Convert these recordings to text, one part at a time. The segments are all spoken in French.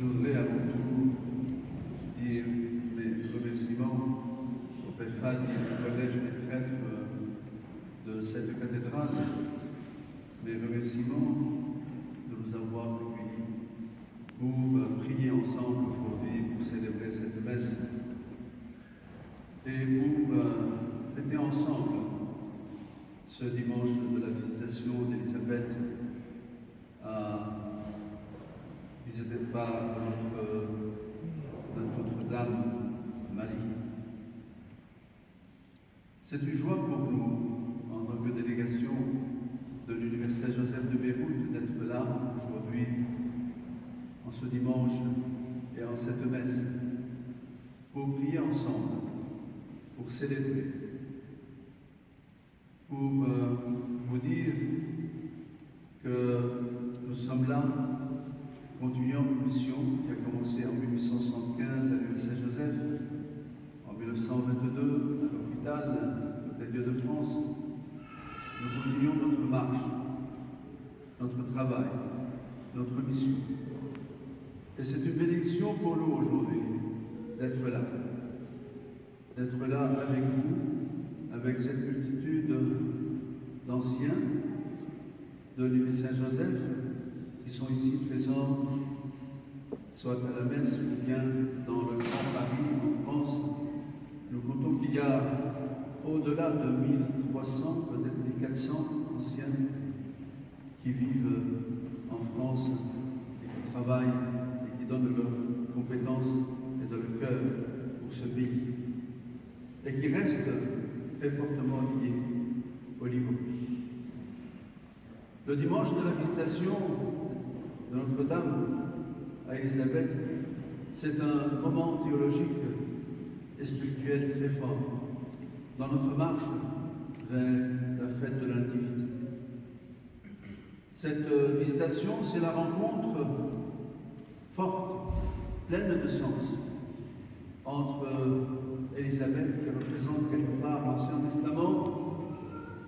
Je voudrais à mon tour dire mes remerciements au Père Fadi et au Collège des prêtres de cette cathédrale, mes remerciements de nous avoir réunis pour prier ensemble aujourd'hui, pour célébrer cette messe et pour fêter ensemble ce dimanche de la visitation d'Élisabeth à visiter par Notre-Dame Marie. C'est une joie pour nous, en tant que délégation de l'Université Joseph de Beyrouth, d'être là aujourd'hui, en ce dimanche et en cette messe, pour prier ensemble, pour célébrer, pour vous dire que nous sommes là, continuant une mission qui a commencé en 1875 à l'Université Joseph, en 1922 à l'hôpital Hôtel-Dieu de France. Nous continuons notre marche, notre travail, notre mission. Et c'est une bénédiction pour nous aujourd'hui d'être là avec vous, avec cette multitude d'anciens de l'Université Joseph qui sont ici présents, soit à la messe ou bien dans le Grand Paris en France. Nous comptons qu'il y a au-delà de 1300, peut-être 1400 anciens qui vivent en France et qui travaillent et qui donnent leurs compétences et de leur cœur pour ce pays et qui restent très fortement liés au Liban. Le dimanche de la visitation de Notre-Dame à Élisabeth, c'est un moment théologique et spirituel très fort dans notre marche vers la fête de la Nativité. Cette visitation, c'est la rencontre forte, pleine de sens, entre Élisabeth, qui représente quelque part l'Ancien Testament,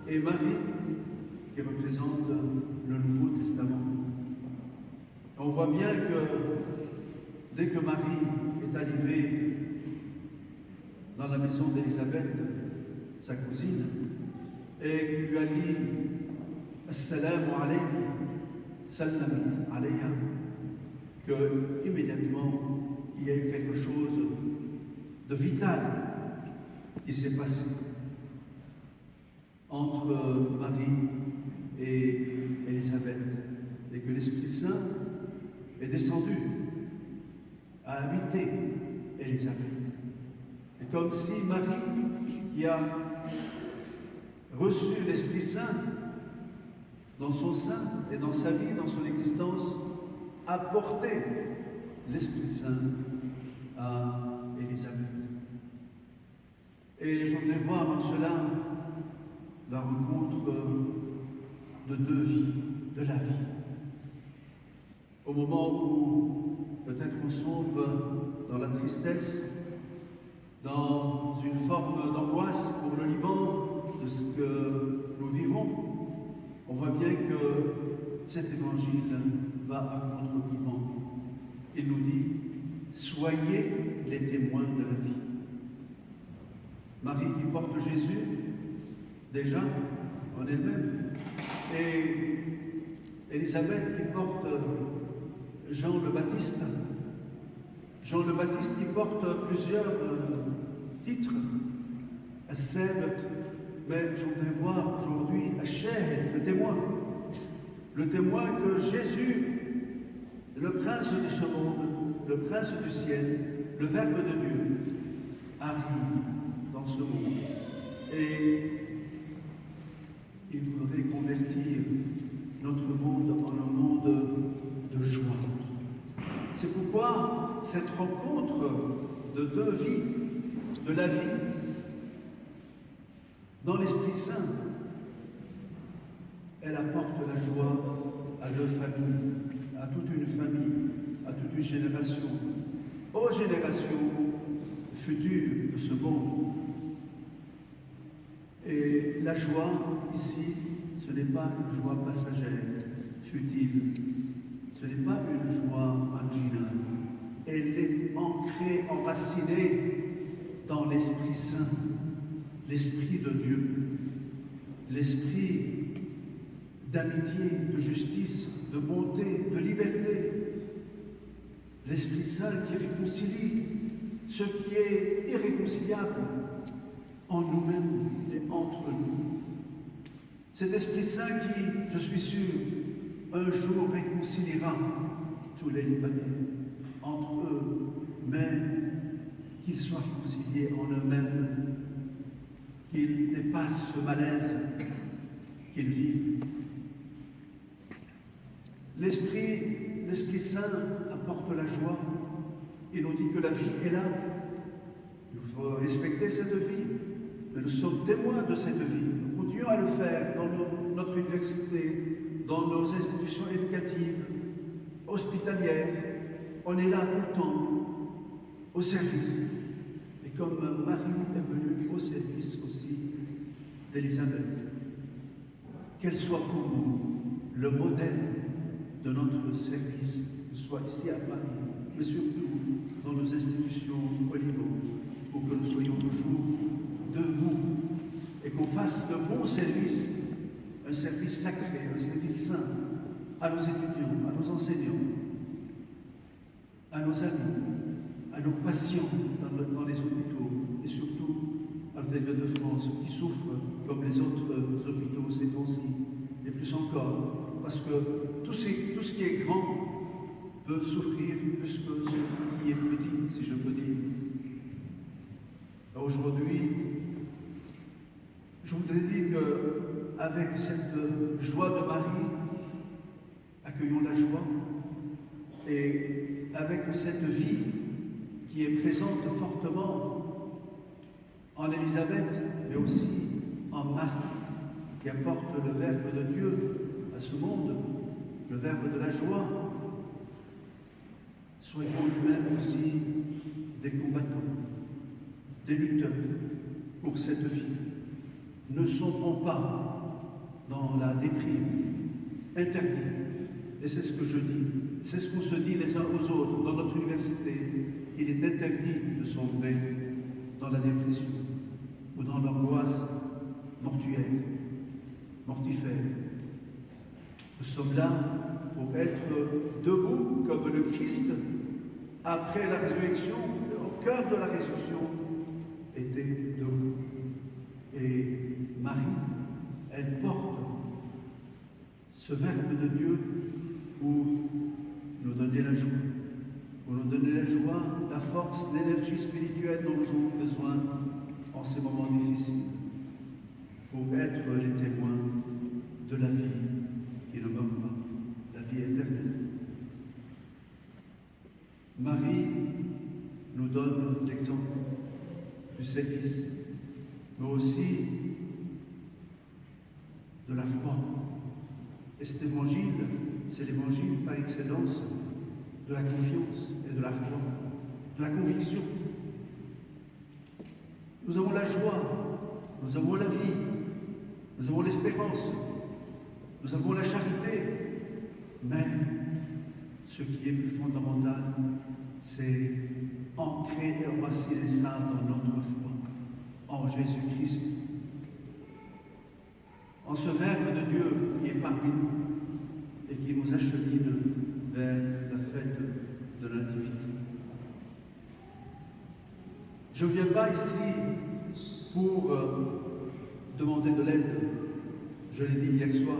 et Marie, qui représente le Nouveau Testament. On voit bien que dès que Marie est arrivée dans la maison d'Élisabeth, sa cousine, et qu'il lui a dit « Assalamu alayki, salam alayha », que immédiatement il y a eu quelque chose de vital qui s'est passé entre Marie et Élisabeth, et que l'Esprit Saint est descendu à habiter Élisabeth. Et comme si Marie, qui a reçu l'Esprit Saint dans son sein et dans sa vie, dans son existence, a porté l'Esprit Saint à Élisabeth. Et je voudrais voir en cela la rencontre de deux vies, de la vie. Au moment où peut-être on sombre dans la tristesse, dans une forme d'angoisse pour le Liban, de ce que nous vivons, on voit bien que cet évangile va à contre-courant. Il nous dit « Soyez les témoins de la vie ». Marie qui porte Jésus, déjà, en elle-même, et Élisabeth qui porte Jean le Baptiste. Jean le Baptiste qui porte plusieurs titres, à Seb, mais je voudrais voir aujourd'hui à Cher, le témoin que Jésus, le prince de ce monde, le prince du ciel, le Verbe de Dieu, arrive dans ce monde. Et il voudrait convertir notre monde en un monde de joie. C'est pourquoi cette rencontre de deux vies, de la vie, dans l'Esprit Saint, elle apporte la joie à deux familles, à toute une famille, à toute une génération, aux générations futures de ce monde. Et la joie, ici, ce n'est pas une joie passagère, futile. Ce n'est pas une joie marginale, elle est ancrée, enracinée dans l'Esprit Saint, l'Esprit de Dieu, l'Esprit d'amitié, de justice, de bonté, de liberté, l'Esprit Saint qui réconcilie ce qui est irréconciliable en nous-mêmes et entre nous. Cet Esprit Saint qui, je suis sûr, un jour réconciliera tous les Libanais entre eux, mais qu'ils soient réconciliés en eux-mêmes, qu'ils dépassent ce malaise qu'ils vivent. L'Esprit Saint apporte la joie. Il nous dit que la vie est là. Il faut respecter cette vie. Mais nous sommes témoins de cette vie. Nous continuons à le faire dans notre université, dans nos institutions éducatives, hospitalières. On est là tout le temps, au service. Et comme Marie est venue au service aussi d'Élisabeth, qu'elle soit pour nous le modèle de notre service, que ce soit ici à Paris, mais surtout dans nos institutions au Liban, pour que nous soyons toujours debout et qu'on fasse de bons services, un service sacré, un service saint à nos étudiants, à nos enseignants, à nos amis, à nos patients dans les hôpitaux et surtout à l'Hôtel de France qui souffrent comme les autres hôpitaux ces temps-ci, et plus encore, parce que tout ce qui est grand peut souffrir plus que ce qui est petit, si je peux dire. Aujourd'hui, je voudrais dire qu'avec cette joie de Marie, accueillons la joie, et avec cette vie qui est présente fortement en Élisabeth, mais aussi en Marie, qui apporte le Verbe de Dieu à ce monde, le Verbe de la joie. Soyons nous-mêmes aussi des combattants, des lutteurs pour cette vie. Ne sombrons pas dans la déprime, interdit. Et c'est ce que je dis, c'est ce qu'on se dit les uns aux autres dans notre université. Il est interdit de sombrer dans la dépression ou dans l'angoisse mortuaire, mortifère. Nous sommes là pour être debout comme le Christ, après la résurrection, au cœur de la résurrection, était debout. Et Marie, elle porte ce Verbe de Dieu pour nous donner la joie, pour nous donner la joie, la force, l'énergie spirituelle dont nous avons besoin en ces moments difficiles, pour être les témoins de la vie qui ne meurt pas, la vie éternelle. Marie nous donne l'exemple du service, mais aussi de la foi. Et cet évangile, c'est l'évangile par excellence de la confiance et de la foi, de la conviction. Nous avons la joie, nous avons la vie, nous avons l'espérance, nous avons la charité, mais ce qui est plus fondamental, c'est ancrer et enraciner ça dans notre foi, en Jésus-Christ, en ce Verbe de Dieu qui est parmi nous et qui nous achemine vers la fête de la Nativité. Je ne viens pas ici pour demander de l'aide, je l'ai dit hier soir.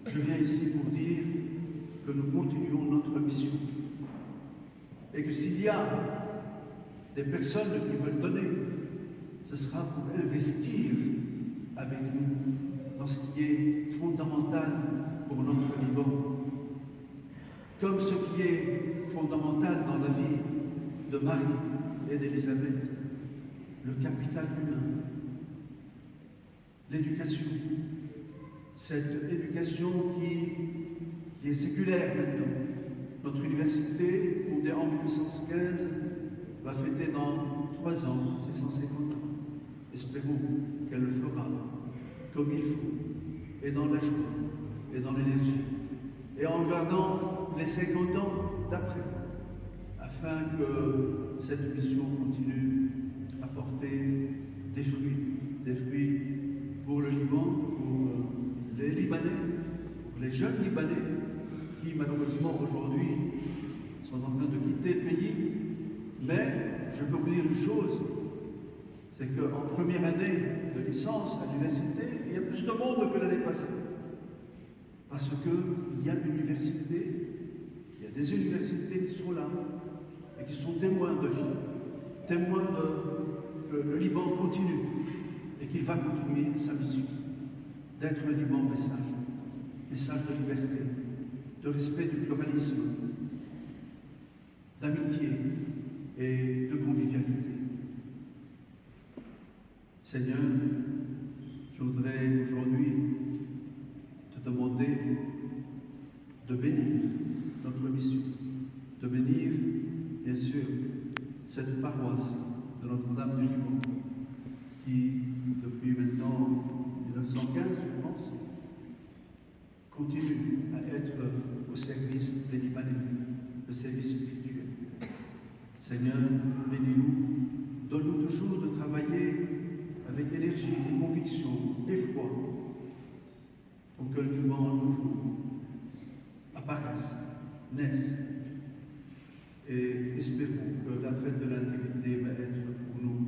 Je viens ici pour dire que nous continuons notre mission et que s'il y a des personnes qui veulent donner, ce sera pour investir avec nous dans ce qui est fondamental pour notre Liban, comme ce qui est fondamental dans la vie de Marie et d'Élisabeth, le capital humain, l'éducation, cette éducation qui est séculaire maintenant. Notre université, fondée en 1815, va fêter dans 3 ans ses 150 ans. Espérons qu'elle le fera comme il faut, et dans la joie, et dans l'énergie, et en gardant les 50 ans d'après, afin que cette mission continue à porter des fruits pour le Liban, pour les Libanais, pour les jeunes Libanais qui malheureusement aujourd'hui sont en train de quitter le pays. Mais je peux vous dire une chose, c'est qu'en première année de licence à l'université, il y a plus de monde que l'année passée. Parce qu'il y a l'université, il y a des universités qui sont là et qui sont témoins de vie, témoins que le Liban continue et qu'il va continuer sa mission d'être un Liban message de liberté, de respect du pluralisme, d'amitié et de convivialité. Seigneur, je voudrais aujourd'hui te demander de bénir notre mission, de bénir, bien sûr, cette paroisse de Notre-Dame du Liban, qui, depuis maintenant 1915, je pense, continue à être au service des Libanais, le service spirituel. Seigneur, bénis-nous, donne-nous toujours de travailler avec énergie et conviction et foi pour que le Liban nouveau apparaisse, naisse. Et espérons que la fête de l'intégrité va être pour nous